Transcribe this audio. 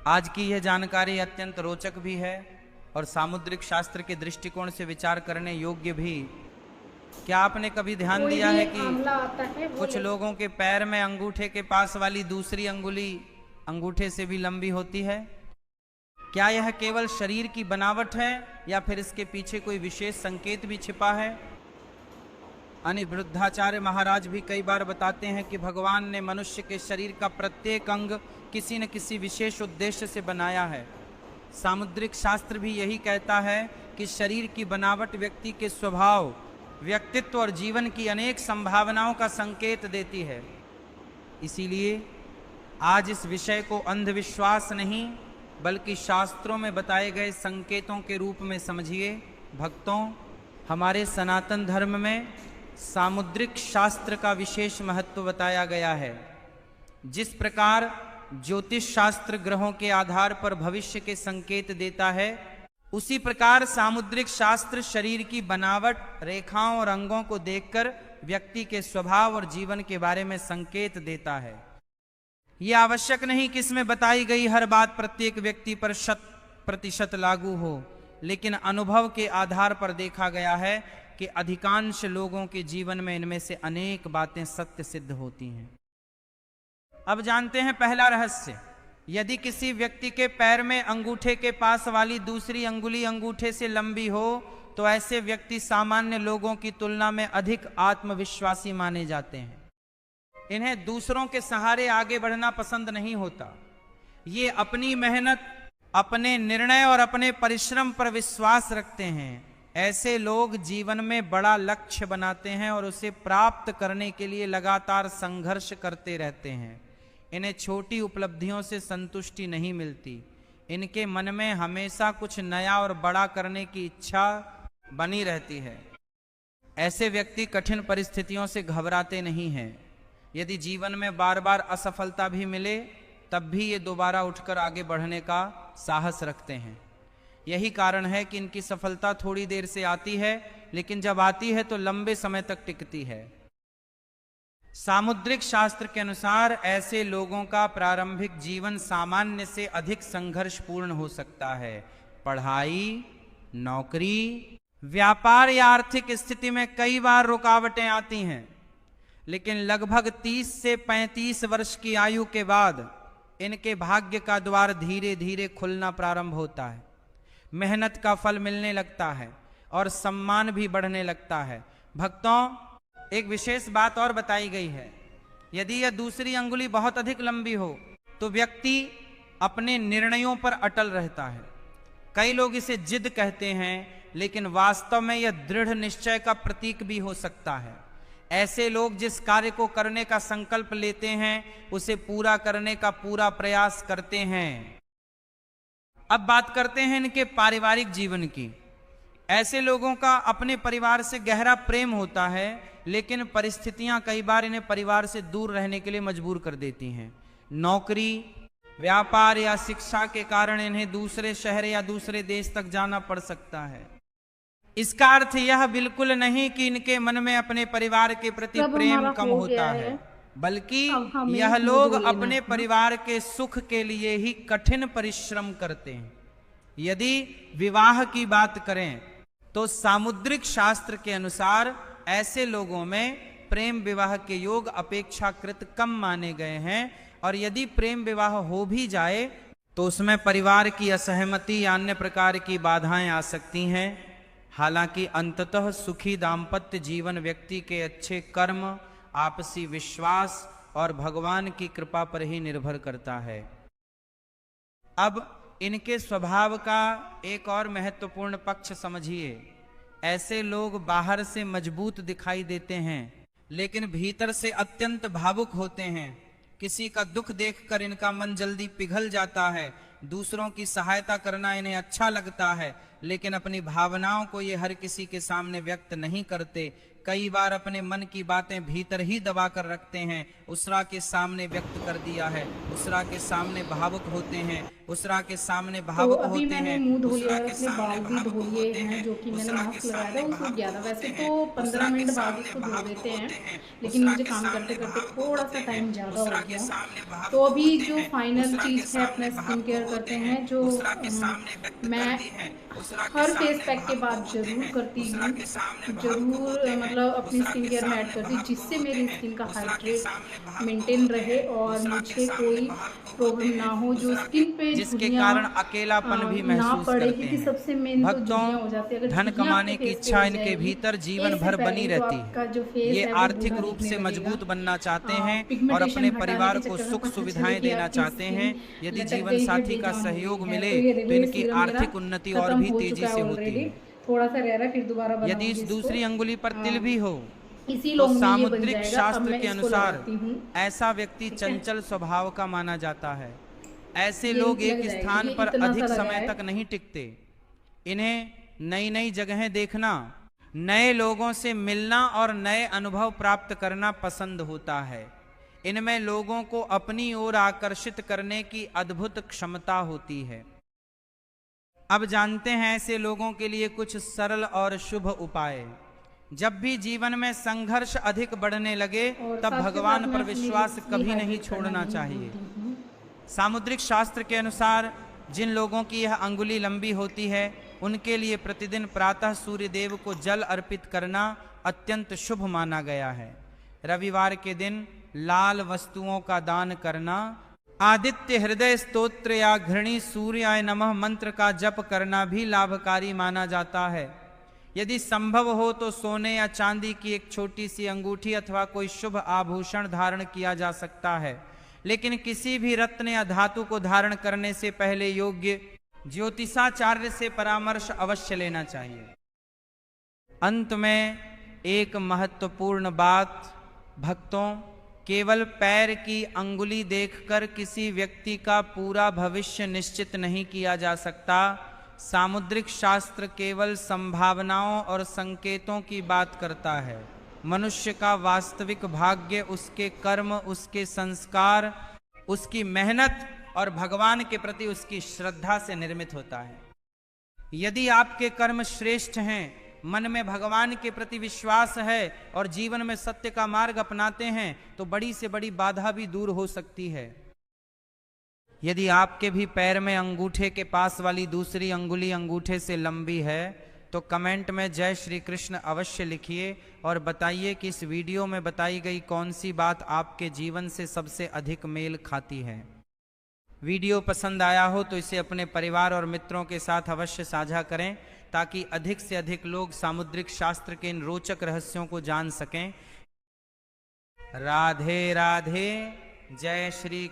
आज की यह जानकारी अत्यंत रोचक भी है और सामुद्रिक शास्त्र के दृष्टिकोण से विचार करने योग्य भी। क्या आपने कभी ध्यान दिया है कि कुछ लोगों के पैर में अंगूठे के पास वाली दूसरी अंगुली अंगूठे से भी लंबी होती है? क्या यह केवल शरीर की बनावट है या फिर इसके पीछे कोई विशेष संकेत भी छिपा है? अनिरुद्धाचार्य महाराज भी कई बार बताते हैं कि भगवान ने मनुष्य के शरीर का प्रत्येक अंग किसी न किसी विशेष उद्देश्य से बनाया है। सामुद्रिक शास्त्र भी यही कहता है कि शरीर की बनावट व्यक्ति के स्वभाव, व्यक्तित्व और जीवन की अनेक संभावनाओं का संकेत देती है। इसीलिए आज इस विषय को अंधविश्वास नहीं बल्कि शास्त्रों में बताए गए संकेतों के रूप में समझिए। भक्तों, हमारे सनातन धर्म में सामुद्रिक शास्त्र का विशेष महत्व बताया गया है। जिस प्रकार ज्योतिष शास्त्र ग्रहों के आधार पर भविष्य के संकेत देता है, उसी प्रकार सामुद्रिक शास्त्र शरीर की बनावट, रेखाओं और अंगों को देखकर व्यक्ति के स्वभाव और जीवन के बारे में संकेत देता है। यह आवश्यक नहीं कि इसमें बताई गई हर बात प्रत्येक व्यक्ति पर 100% लागू हो, लेकिन अनुभव के आधार पर देखा गया है कि अधिकांश लोगों के जीवन में इनमें से अनेक बातें सत्य सिद्ध होती हैं। अब जानते हैं पहला रहस्य। यदि किसी व्यक्ति के पैर में अंगूठे के पास वाली दूसरी अंगुली अंगूठे से लंबी हो तो ऐसे व्यक्ति सामान्य लोगों की तुलना में अधिक आत्मविश्वासी माने जाते हैं। इन्हें दूसरों के सहारे आगे बढ़ना पसंद नहीं होता। ये अपनी मेहनत, अपने निर्णय और अपने परिश्रम पर विश्वास रखते हैं। ऐसे लोग जीवन में बड़ा लक्ष्य बनाते हैं और उसे प्राप्त करने के लिए लगातार संघर्ष करते रहते हैं। इन्हें छोटी उपलब्धियों से संतुष्टि नहीं मिलती। इनके मन में हमेशा कुछ नया और बड़ा करने की इच्छा बनी रहती है। ऐसे व्यक्ति कठिन परिस्थितियों से घबराते नहीं हैं। यदि जीवन में बार बार असफलता भी मिले तब भी ये दोबारा उठकर आगे बढ़ने का साहस रखते हैं। यही कारण है कि इनकी सफलता थोड़ी देर से आती है, लेकिन जब आती है तो लंबे समय तक टिकती है। सामुद्रिक शास्त्र के अनुसार ऐसे लोगों का प्रारंभिक जीवन सामान्य से अधिक संघर्षपूर्ण हो सकता है। पढ़ाई, नौकरी, व्यापार या आर्थिक स्थिति में कई बार रुकावटें आती हैं, लेकिन लगभग 30 से 35 वर्ष की आयु के बाद इनके भाग्य का द्वार धीरे धीरे खुलना प्रारंभ होता है। मेहनत का फल मिलने लगता है और सम्मान भी बढ़ने लगता है। भक्तों, एक विशेष बात और बताई गई है। यदि यह दूसरी अंगुली बहुत अधिक लंबी हो तो व्यक्ति अपने निर्णयों पर अटल रहता है। कई लोग इसे जिद कहते हैं, लेकिन वास्तव में यह दृढ़ निश्चय का प्रतीक भी हो सकता है। ऐसे लोग जिस कार्य को करने का संकल्प लेते हैं उसे पूरा करने का पूरा प्रयास करते हैं। अब बात करते हैं इनके पारिवारिक जीवन की। ऐसे लोगों का अपने परिवार से गहरा प्रेम होता है, लेकिन परिस्थितियां कई बार इन्हें परिवार से दूर रहने के लिए मजबूर कर देती हैं। नौकरी, व्यापार या शिक्षा के कारण इन्हें दूसरे शहर या दूसरे देश तक जाना पड़ सकता है। इसका अर्थ यह बिल्कुल नहीं कि इनके मन में अपने परिवार के प्रति प्रेम कम होता है, बल्कि यह लोग अपने परिवार के सुख के लिए ही कठिन परिश्रम करते हैं। यदि विवाह की बात करें तो सामुद्रिक शास्त्र के अनुसार ऐसे लोगों में प्रेम विवाह के योग अपेक्षाकृत कम माने गए हैं, और यदि प्रेम विवाह हो भी जाए तो उसमें परिवार की असहमति या अन्य प्रकार की बाधाएं आ सकती हैं। हालांकि अंततः सुखी दाम्पत्य जीवन व्यक्ति के अच्छे कर्म, आपसी विश्वास और भगवान की कृपा पर ही निर्भर करता है। अब इनके स्वभाव का एक और महत्वपूर्ण पक्ष समझिए। ऐसे लोग बाहर से मजबूत दिखाई देते हैं, लेकिन भीतर से अत्यंत भावुक होते हैं। किसी का दुख देखकर इनका मन जल्दी पिघल जाता है। दूसरों की सहायता करना इन्हें अच्छा लगता है, लेकिन अपनी भावनाओं को ये हर किसी के सामने व्यक्त नहीं करते। कई बार अपने मन की बातें भीतर ही दबा कर रखते हैं, उसरा के सामने व्यक्त कर दिया है, उसरा के सामने भावुक होते हैं, उसरा के सामने भावुक तो अभी होते मैंने हैं, मुंह धो लिया उसरा और के अपने सामने बाल भी भावुक धो लिए होते हैं, हैं, जो कि मैंने उसरा के मास्क लगाया था सामने वो सूख भावुक गया था। होते वैसे हैं, तो उसरा 15 के मिनट बाद सामने उसको धो भावुक देते हैं, होते हैं, लेकिन उसरा मुझे के काम करते सामने करते भावुक थोड़ा होते सा हैं, टाइम ज़्यादा हो उसरा के गया। सामने तो भावुक अभी होते जो हैं, फाइनल उसरा के चीज़ है अपना सामने स्किन भावुक केयर होते करते हैं, हैं, जो उसरा के सामने व्यक्त कर मैं दी है, उसरा के हर फेस सामने पैक के भावुक बाद होते ज़रूर हैं, करती उसरा हूँ, के सामने भावुक ज़रूर होते हैं, मतलब अपनी उसरा स्किन के केयर में ऐड सामने करती हूँ, भावुक जिससे होते मेरी हैं, स्किन का उसरा के हाइड्रेट सामने भावुक मेंटेन होते रहे हैं, और उसरा के मुझे सामने कोई भावुक होते प्रॉब्लम हैं, ना हो, जो उसरा के स्किन पे जिसके झुर्रियाँ कारण अकेलापन भी ना महसूस पड़े, करते क्योंकि हैं। सबसे मेन तो भक्तों, झुर्रियाँ हो जाती है। अगर धन झुर्रियाँ आपके कमाने की फेस पे इच्छा हो इनके जाएगी भीतर जीवन एज से भर बनी पहले, तो रहती आपका है। जो फेस ये है वो आर्थिक बूढ़ा रूप दिखने से लगेगा। मजबूत बनना चाहते हैं और पिगमेंटेशन अपने हटाने परिवार के को चक्कर में सुख पता चले सुविधाएं कि देना आपकी चाहते स्किन हैं। यदि लटक जीवन गई है, साथी का बेजान हो गई सहयोग है। मिले तो ये तो देखो, ये इनकी सीरम मेरा आर्थिक उन्नति और खत्म भी हो तेजी चुका से है होती ऑलरेडी, है। थोड़ा सा रह रहा है, फिर दोबारा यदि बनाऊंगी इस इसको। दूसरी अंगुली पर तिल भी हो इसी तो लौंग में ये बन सामुद्रिक जाएगा। अब शास्त्र मैं के इसको अनुसार लगाती हूँ, ऐसा व्यक्ति ठीक है। चंचल स्वभाव का माना जाता है। ऐसे ये लोग लग एक जाएगी, स्थान ये पर इतना सा अधिक लगा समय है। तक नहीं टिकते। इन्हें नई नई जगहें देखना, नए लोगों से मिलना और नए अनुभव प्राप्त करना पसंद होता है। इनमें लोगों को अपनी ओर आकर्षित करने की अद्भुत क्षमता होती है। अब जानते हैं ऐसे लोगों के लिए कुछ सरल और शुभ उपाय। जब भी जीवन में संघर्ष अधिक बढ़ने लगे और तब साथ के साथ भगवान मैं पर अपनी विश्वास लिप्स भी कभी नहीं हाइड्रेट करना छोड़ना नहीं चाहिए। भूलती हूँ। सामुद्रिक शास्त्र के अनुसार जिन लोगों की यह अंगुली लंबी होती है उनके लिए प्रतिदिन प्रातः सूर्य देव को जल अर्पित करना अत्यंत शुभ माना गया है। रविवार के दिन लाल वस्तुओं का दान करना, आदित्य हृदय स्तोत्र या घृणी सूर्याय नमः मंत्र का जप करना भी लाभकारी माना जाता है। यदि संभव हो तो सोने या चांदी की एक छोटी सी अंगूठी अथवा कोई शुभ आभूषण धारण किया जा सकता है, लेकिन किसी भी रत्न या धातु को धारण करने से पहले योग्य ज्योतिषाचार्य से परामर्श अवश्य लेना चाहिए। अंत में एक महत्वपूर्ण बात, भक्तों, केवल पैर की अंगुली देखकर किसी व्यक्ति का पूरा भविष्य निश्चित नहीं किया जा सकता। सामुद्रिक शास्त्र केवल संभावनाओं और संकेतों की बात करता है। मनुष्य का वास्तविक भाग्य उसके कर्म, उसके संस्कार, उसकी मेहनत और भगवान के प्रति उसकी श्रद्धा से निर्मित होता है। यदि आपके कर्म श्रेष्ठ हैं, मन में भगवान के प्रति विश्वास है और जीवन में सत्य का मार्ग अपनाते हैं तो बड़ी से बड़ी बाधा भी दूर हो सकती है। यदि आपके भी पैर में अंगूठे के पास वाली दूसरी अंगुली अंगूठे से लंबी है तो कमेंट में जय श्री कृष्ण अवश्य लिखिए और बताइए कि इस वीडियो में बताई गई कौन सी बात आपके जीवन से सबसे अधिक मेल खाती है। वीडियो पसंद आया हो तो इसे अपने परिवार और मित्रों के साथ अवश्य साझा करें ताकि अधिक से अधिक लोग सामुद्रिक शास्त्र के इन रोचक रहस्यों को जान सकें। राधे राधे, जय श्री